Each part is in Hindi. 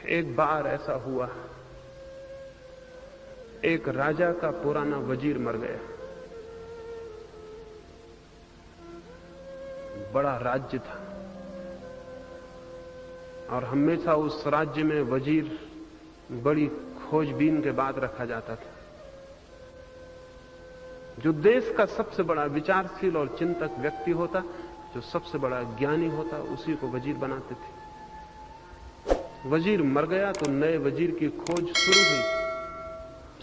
एक बार ऐसा हुआ, एक राजा का पुराना वजीर मर गया। बड़ा राज्य था और हमेशा उस राज्य में वजीर बड़ी खोजबीन के बाद रखा जाता था। जो देश का सबसे बड़ा विचारशील और चिंतक व्यक्ति होता, जो सबसे बड़ा ज्ञानी होता, उसी को वजीर बनाते थे। वजीर मर गया तो नए वजीर की खोज शुरू हुई।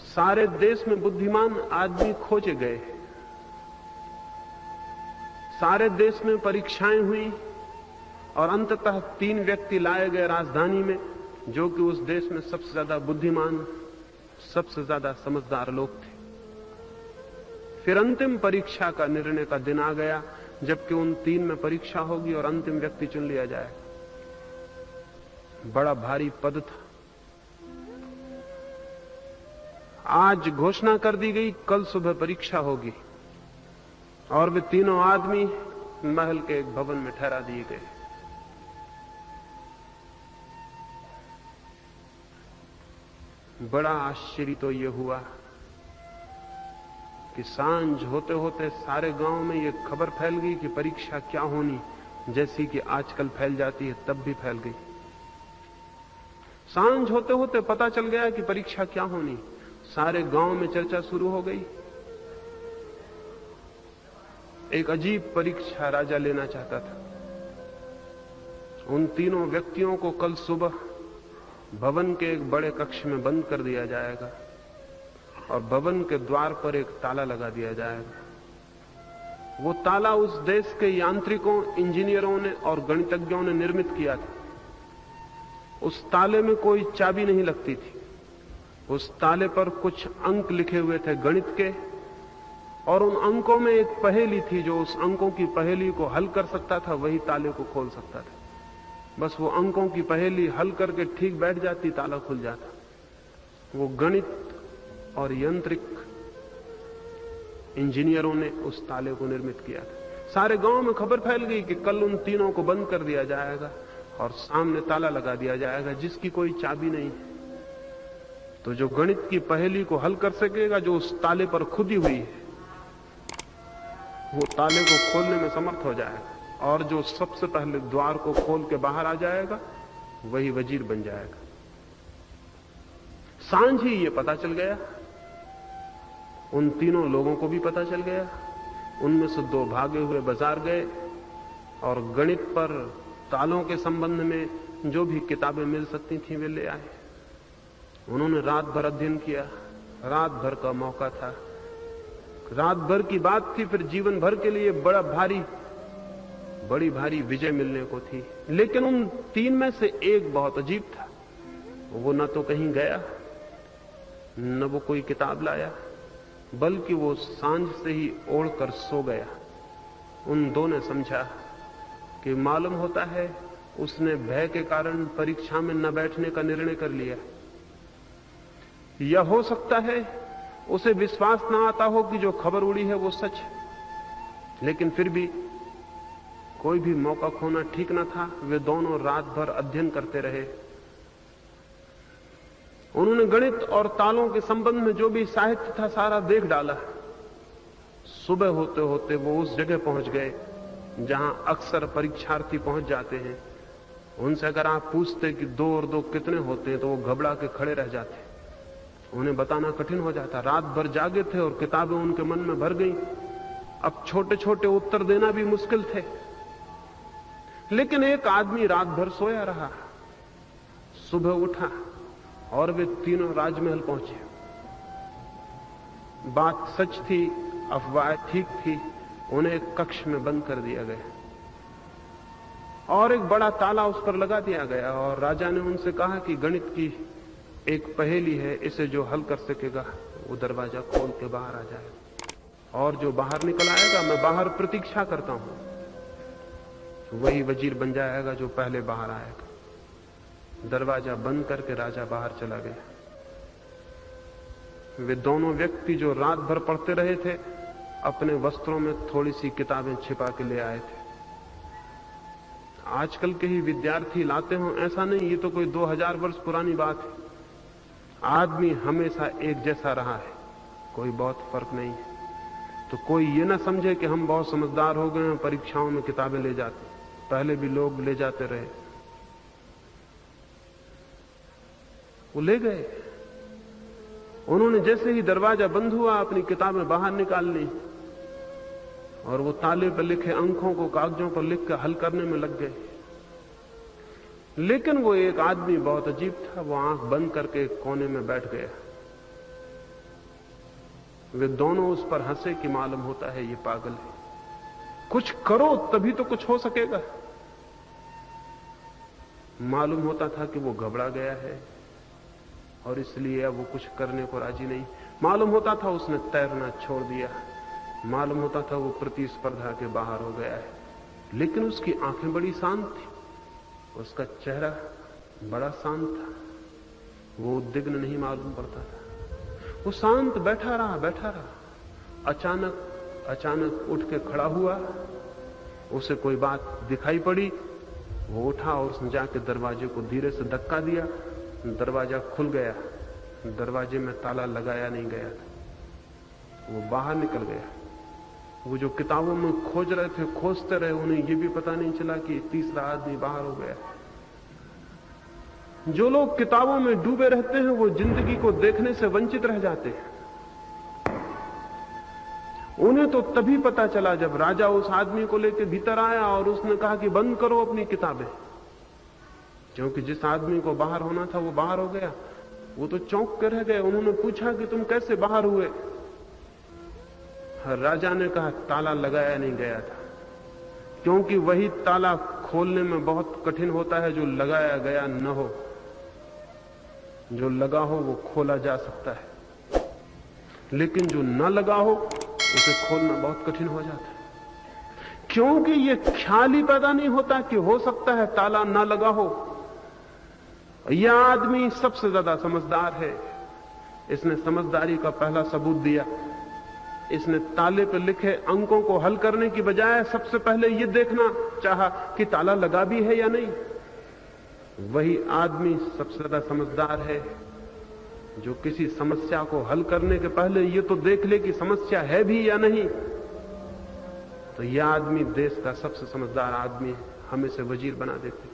सारे देश में बुद्धिमान आदमी खोजे गए, सारे देश में परीक्षाएं हुई और अंततः 3 व्यक्ति लाए गए राजधानी में, जो कि उस देश में सबसे ज्यादा बुद्धिमान, सबसे ज्यादा समझदार लोग थे। फिर अंतिम परीक्षा का निर्णय का दिन आ गया, जबकि उन 3 में परीक्षा होगी और अंतिम व्यक्ति चुन लिया जाएगा। बड़ा भारी पद था। आज घोषणा कर दी गई, कल सुबह परीक्षा होगी और वे तीनों आदमी महल के एक भवन में ठहरा दिए गए। बड़ा आश्चर्य तो यह हुआ कि सांझ होते होते सारे गांव में यह खबर फैल गई कि परीक्षा क्या होनी, जैसी कि आजकल फैल जाती है तब भी फैल गई। सांझ होते होते पता चल गया कि परीक्षा क्या होनी। सारे गांव में चर्चा शुरू हो गई। एक अजीब परीक्षा राजा लेना चाहता था। उन तीनों व्यक्तियों को कल सुबह भवन के एक बड़े कक्ष में बंद कर दिया जाएगा और भवन के द्वार पर एक ताला लगा दिया जाएगा। वो ताला उस देश के यांत्रिकों, इंजीनियरों ने और गणितज्ञों ने निर्मित किया था। उस ताले में कोई चाबी नहीं लगती थी। उस ताले पर कुछ अंक लिखे हुए थे गणित के, और उन अंकों में एक पहेली थी। जो उस अंकों की पहेली को हल कर सकता था वही ताले को खोल सकता था। बस वो अंकों की पहेली हल करके ठीक बैठ जाती, ताला खुल जाता। वो गणित और यांत्रिक इंजीनियरों ने उस ताले को निर्मित किया था। सारे गांव में खबर फैल गई कि कल उन तीनों को बंद कर दिया जाएगा और सामने ताला लगा दिया जाएगा जिसकी कोई चाबी नहीं है। तो जो गणित की पहेली को हल कर सकेगा, जो उस ताले पर खुदी हुई है, वो ताले को खोलने में समर्थ हो जाएगा, और जो सबसे पहले द्वार को खोल के बाहर आ जाएगा वही वजीर बन जाएगा। सांझ ही ये पता चल गया, उन तीनों लोगों को भी पता चल गया। उनमें से 2 भागे हुए बाजार गए और गणित पर तालों के संबंध में जो भी किताबें मिल सकती थी वे ले आए। उन्होंने रात भर अध्ययन किया। रात भर का मौका था, रात भर की बात थी। फिर जीवन भर के लिए बड़ी भारी विजय मिलने को थी। लेकिन उन 3 में से एक बहुत अजीब था। वो न तो कहीं गया, न वो कोई किताब लाया, बल्कि वो सांझ से ही ओढ़कर सो गया। उन 2 ने समझा कि मालूम होता है उसने भय के कारण परीक्षा में न बैठने का निर्णय कर लिया, या हो सकता है उसे विश्वास न आता हो कि जो खबर उड़ी है वो सच है। लेकिन फिर भी कोई भी मौका खोना ठीक न था। वे दोनों रात भर अध्ययन करते रहे। उन्होंने गणित और तालों के संबंध में जो भी साहित्य था सारा देख डाला। सुबह होते होते वो उस जगह पहुंच गए जहां अक्सर परीक्षार्थी पहुंच जाते हैं। उनसे अगर आप पूछते कि 2 और 2 कितने होते हैं, तो वो घबरा के खड़े रह जाते। उन्हें बताना कठिन हो जाता। रात भर जागे थे और किताबें उनके मन में भर गईं। अब छोटे छोटे उत्तर देना भी मुश्किल थे। लेकिन एक आदमी रात भर सोया रहा। सुबह उठा और वे तीनों राजमहल पहुंचे। बात सच थी, अफवाह ठीक थी। उन्हें एक कक्ष में बंद कर दिया गया और एक बड़ा ताला उस पर लगा दिया गया। और राजा ने उनसे कहा कि गणित की एक पहेली है, इसे जो हल कर सकेगा वो दरवाजा खोल के बाहर आ जाएगा, और जो बाहर निकल आएगा मैं बाहर प्रतीक्षा करता हूं, वही वजीर बन जाएगा जो पहले बाहर आएगा। दरवाजा बंद करके राजा बाहर चला गया। वे दोनों व्यक्ति जो रात भर पढ़ते रहे थे, अपने वस्त्रों में थोड़ी सी किताबें छिपा के ले आए थे। आजकल के ही विद्यार्थी लाते हो ऐसा नहीं, ये तो कोई 2000 वर्ष पुरानी बात है। आदमी हमेशा एक जैसा रहा है, कोई बहुत फर्क नहीं है। तो कोई ये ना समझे कि हम बहुत समझदार हो गए हैं, परीक्षाओं में किताबें ले जाते, पहले भी लोग ले जाते रहे। वो ले गए, उन्होंने जैसे ही दरवाजा बंद हुआ अपनी किताबें बाहर निकाल ली और वो ताले पर लिखे अंकों को कागजों पर लिख कर हल करने में लग गए। लेकिन वो एक आदमी बहुत अजीब था, वो आंख बंद करके एक कोने में बैठ गया। वे दोनों उस पर हंसे कि मालूम होता है ये पागल है, कुछ करो तभी तो कुछ हो सकेगा। मालूम होता था कि वो घबरा गया है और इसलिए अब वो कुछ करने को राजी नहीं। मालूम होता था उसने तैरना छोड़ दिया, मालूम होता था वो प्रतिस्पर्धा के बाहर हो गया है। लेकिन उसकी आंखें बड़ी शांत थी, उसका चेहरा बड़ा शांत था, वो उद्विग्न नहीं मालूम पड़ता था। वो शांत बैठा रहा। अचानक उठ के खड़ा हुआ, उसे कोई बात दिखाई पड़ी। वो उठा और उसने जाके दरवाजे को धीरे से धक्का दिया, दरवाजा खुल गया। दरवाजे में ताला लगाया नहीं गया था। वो बाहर निकल गया। वो जो किताबों में खोज रहे थे, खोजते रहे, उन्हें ये भी पता नहीं चला कि तीसरा आदमी बाहर हो गया। जो लोग किताबों में डूबे रहते हैं वो जिंदगी को देखने से वंचित रह जाते हैं। उन्हें तो तभी पता चला जब राजा उस आदमी को लेकर भीतर आया और उसने कहा कि बंद करो अपनी किताबें, क्योंकि जिस आदमी को बाहर होना था वो बाहर हो गया। वो तो चौंक कर रह गए। उन्होंने पूछा कि तुम कैसे बाहर हुए? राजा ने कहा ताला लगाया नहीं गया था, क्योंकि वही ताला खोलने में बहुत कठिन होता है जो लगाया गया न हो। जो लगा हो वो खोला जा सकता है, लेकिन जो न लगा हो उसे खोलना बहुत कठिन हो जाता है, क्योंकि ये ख्याल ही पैदा नहीं होता कि हो सकता है ताला न लगा हो। यह आदमी सबसे ज्यादा समझदार है। इसने समझदारी का पहला सबूत दिया। इसने ताले पर लिखे अंकों को हल करने की बजाय सबसे पहले यह देखना चाहा कि ताला लगा भी है या नहीं। वही आदमी सबसे ज्यादा समझदार है जो किसी समस्या को हल करने के पहले यह तो देख ले कि समस्या है भी या नहीं। तो यह आदमी देश का सबसे समझदार आदमी है, हम इसे वजीर बना देते।